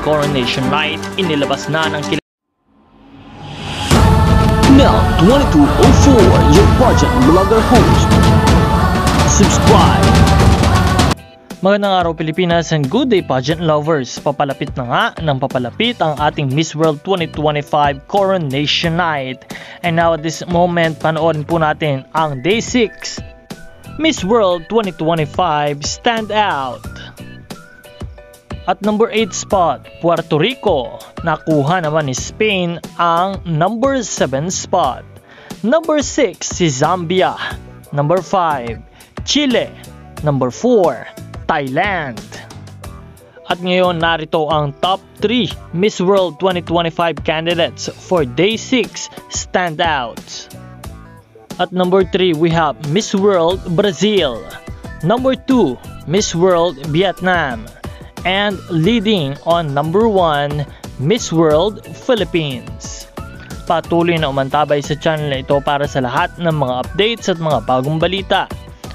Coronation Night, inilabas na ng Now 2204, your pageant vlogger host. Subscribe. Magandang araw Pilipinas and good day pageant lovers. Papalapit na nga ng papalapit ang ating Miss World 2025 Coronation Night. And now at this moment, panoorin po natin ang Day 6 Miss World 2025 Stand Out. At number 8 spot, Puerto Rico. Nakuha naman ni Spain ang number 7 spot. Number 6 si Zambia. Number 5, Chile. Number 4, Thailand. At ngayon narito ang top 3 Miss World 2025 candidates for Day 6 standouts. At number 3 we have Miss World Brazil. Number 2, Miss World Vietnam. And leading on number 1, Miss World Philippines. Patuloy na umantabay sa channel na ito para sa lahat ng mga updates at mga bagong balita.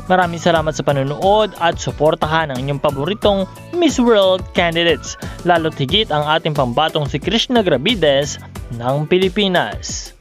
Maraming salamat sa panonood at suportahan ang inyong paboritong Miss World candidates, lalo't higit ang ating pambatong si Krishna Gravides ng Pilipinas.